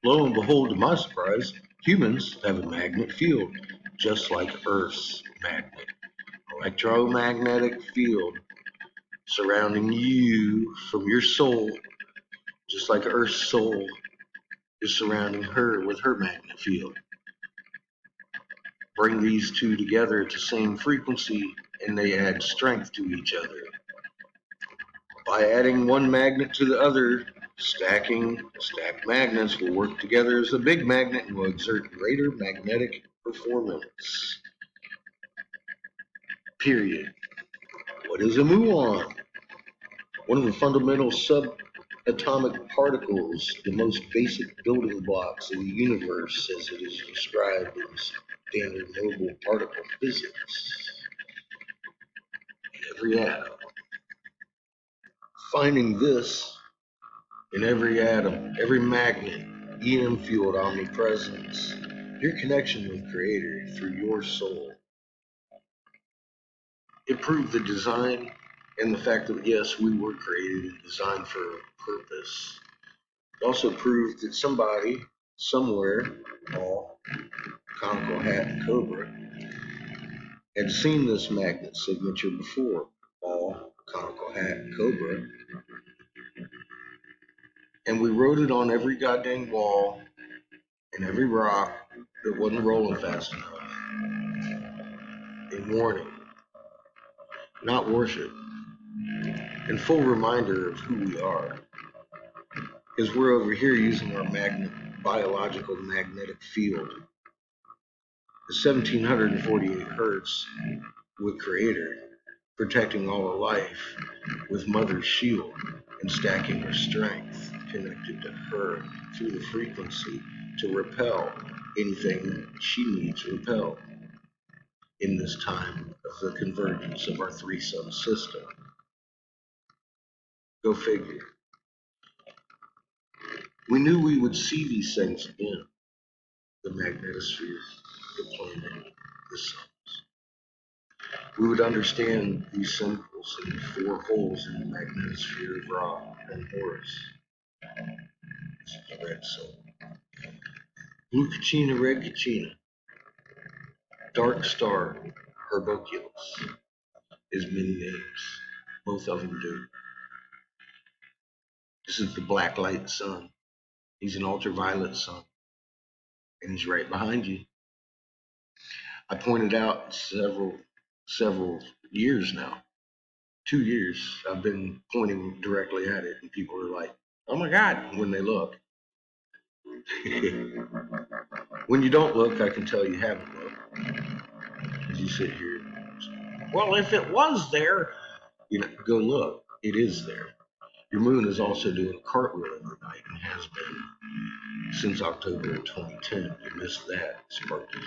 Lo and behold, to my surprise, humans have a magnet field, just like Earth's magnet. Electromagnetic field surrounding you from your soul, just like Earth's soul is surrounding her with her magnet field. Bring these two together at the same frequency, and they add strength to each other. By adding one magnet to the other, stacked magnets will work together as a big magnet and will exert greater magnetic performance. Period. What is a muon? One of the fundamental subatomic particles, the most basic building blocks of the universe as it is described in standard Nobel particle physics. Every atom. Finding this in every atom, every magnet, EM field omnipresence, your connection with Creator through your soul. It proved the design and the fact that, yes, we were created and designed for a purpose. It also proved that somebody, somewhere, all conical hat and cobra, had seen this magnet signature before, all conical hat and cobra, and we wrote it on every goddamn wall and every rock that wasn't rolling fast enough. In warning, not worship, and full reminder of who we are. Because we're over here using our biological magnetic field. The 1748 hertz with Creator, protecting all of life with Mother's shield and stacking her strength connected to her through the frequency to repel anything she needs repelled in this time of the convergence of our three-sun system. Go figure. We knew we would see these things again. The magnetosphere, the planet, the suns. We would understand these symbols in the four holes in the magnetosphere of Ra and Horus. This is the red soul. Blue Kachina, red Kachina. Dark star, Herboculus, is many names. Both of them do. This is the black light sun. He's an ultraviolet sun. And he's right behind you. I pointed out several years now. 2 years I've been pointing directly at it, and people are like, "Oh my God," when they look. When you don't look, I can tell you haven't looked. As you sit here, well, if it was there, go look. It is there. Your moon is also doing a cartwheel every night and has been since October of 2010. You missed that, Sparky.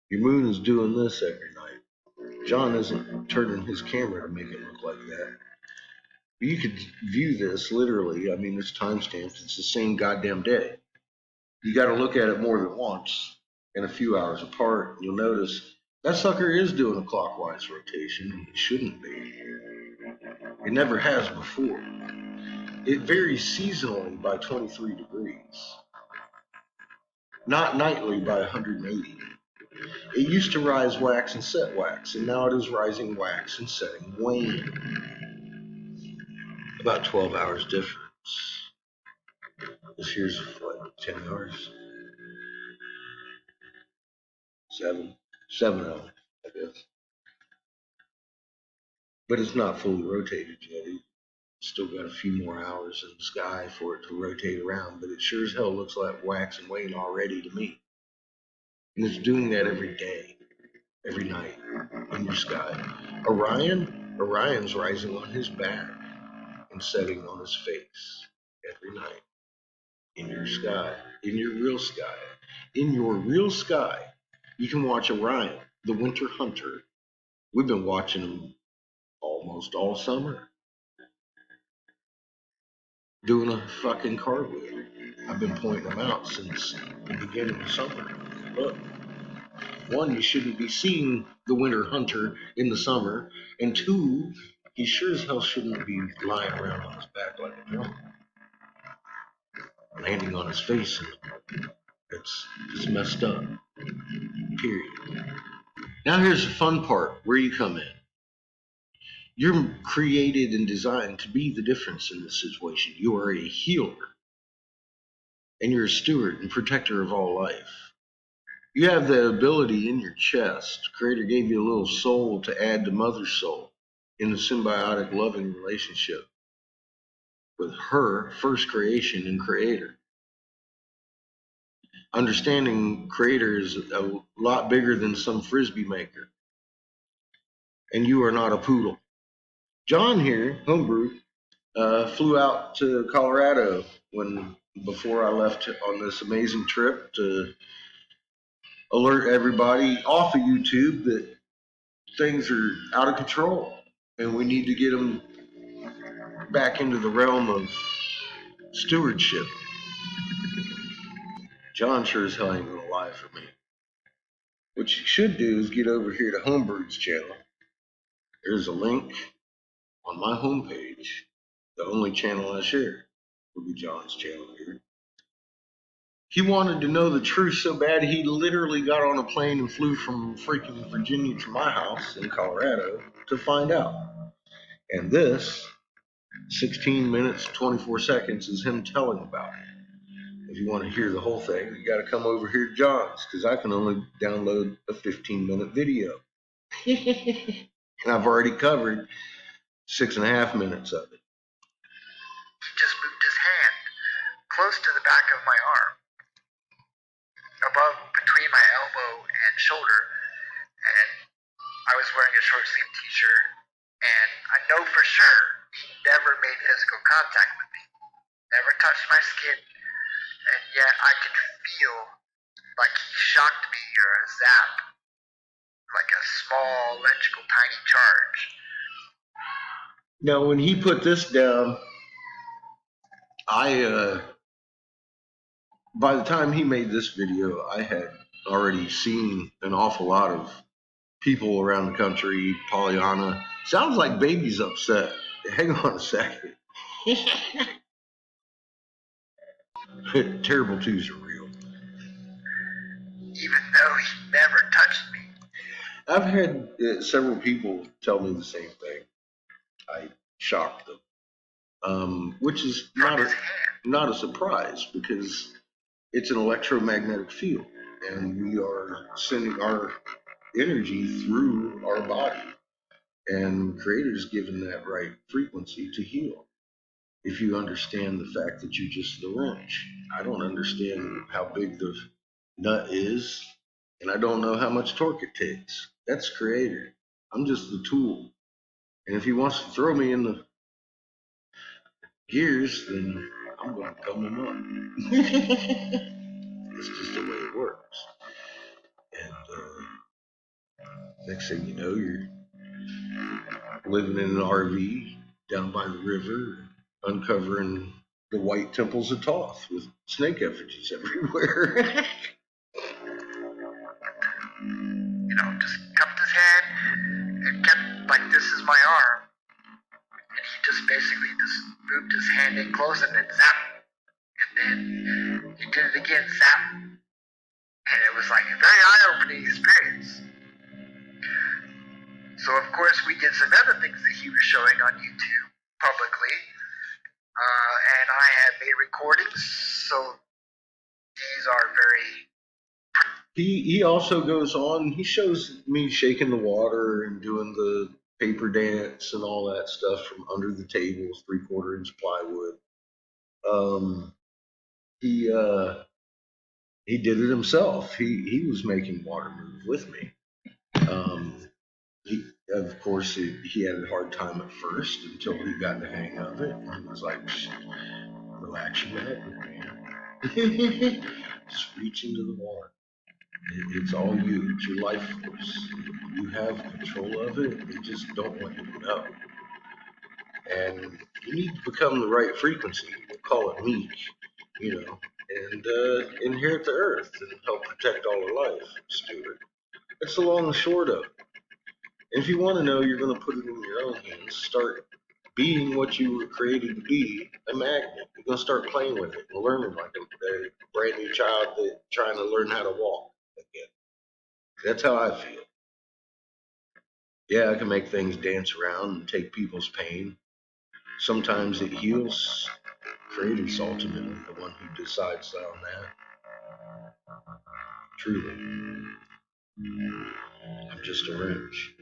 Your moon is doing this every night. John isn't turning his camera to make it look like that. You could view this literally. I mean, it's time stamped. It's the same goddamn day. You got to look at it more than once and a few hours apart. And you'll notice that sucker is doing a clockwise rotation, and it shouldn't be. It never has before. It varies seasonally by 23 degrees, not nightly by 180. It used to rise wax and set wax, and now it is rising wax and setting wane. About 12 hours difference. This here's what, 10 hours? 7 hours, I guess. But it's not fully rotated yet. It's still got a few more hours in the sky for it to rotate around, but it sure as hell looks like wax and wane already to me. And it's doing that every day, every night in your sky. Orion's rising on his back and setting on his face every night in your sky, in your real sky. In your real sky, you can watch Orion, the winter hunter. We've been watching him almost all summer, doing a fucking cartwheel. I've been pointing them out since the beginning of summer. Look, one, you shouldn't be seeing the winter hunter in the summer, and two, he sure as hell shouldn't be lying around on his back like a drunk. landing on his face, and it's messed up. Period. Now here's the fun part where you come in. You're created and designed to be the difference in this situation. You are a healer, and you're a steward and protector of all life. You have the ability in your chest. Creator gave you a little soul to add to Mother's soul in a symbiotic loving relationship with her first creation and Creator. Understanding Creator is a lot bigger than some frisbee maker, and you are not a poodle. John here, Homebrew, flew out to Colorado before I left on this amazing trip to alert everybody off of YouTube that things are out of control and we need to get them back into the realm of stewardship. John sure as hell ain't gonna lie for me. What you should do is get over here to Homebrew's channel. There's a link on my homepage. The only channel I share will be John's channel here. He wanted to know the truth so bad he literally got on a plane and flew from freaking Virginia to my house in Colorado to find out. And this 16 minutes, 24 seconds is him telling about it. If you want to hear the whole thing, you got to come over here to John's, because I can only download a 15-minute video. And I've already covered 6.5 minutes of it. He just moved his hand close to the back of my arm, above between my elbow and shoulder, and I was wearing a short sleeve t-shirt, and I know for sure he never made physical contact with me, never touched my skin, and yet I could feel like he shocked me or a zap, like a small electrical tiny charge. Now when he put this down, by the time he made this video, I had already seen an awful lot of people around the country. Pollyanna, sounds like baby's upset. Hang on a second. Terrible twos are real. Even though he never touched me. I've had several people tell me the same thing. I shocked them, which is not a surprise, because it's an electromagnetic field, and we are sending our energy through our body, and Creator's given that right frequency to heal. If you understand the fact that you're just the wrench. I don't understand how big the nut is, and I don't know how much torque it takes. That's Creator. I'm just the tool. And if he wants to throw me in the gears, then I'm going to gum him up. It's just the way it works. And next thing you know, you're living in an RV down by the river, uncovering the white temples of Thoth with snake effigies everywhere. Just cupped his hand and kept like, this is my arm. And he just basically just moved his hand in close and then zap. And then he did it again, zap. And it was like a very eye-opening experience. So of course we did some other things that he was showing on YouTube publicly. And I had made recordings, so these are very... He also goes on, he shows me shaking the water and doing the paper dance and all that stuff from under the tables, 3/4 inch plywood. He did it himself. He was making water move with me. Of course, he had a hard time at first until he got the hang of it. And he was like, relax your neck, man. Just reach into the water. It's all you. It's your life force. You have control of it. You just don't want you to know. And you need to become the right frequency. We'll call it meek, and inherit the earth and help protect all of life, steward. That's the long and short of it. And if you want to know, you're going to put it in your own hands. Start being what you were created to be, a magnet. You're gonna start playing with it and learning like a brand new child that trying to learn how to walk again. That's how I feel. Yeah, I can make things dance around and take people's pain. Sometimes it heals. Creator's ultimately the one who decides on that. Truly, I'm just a wrench.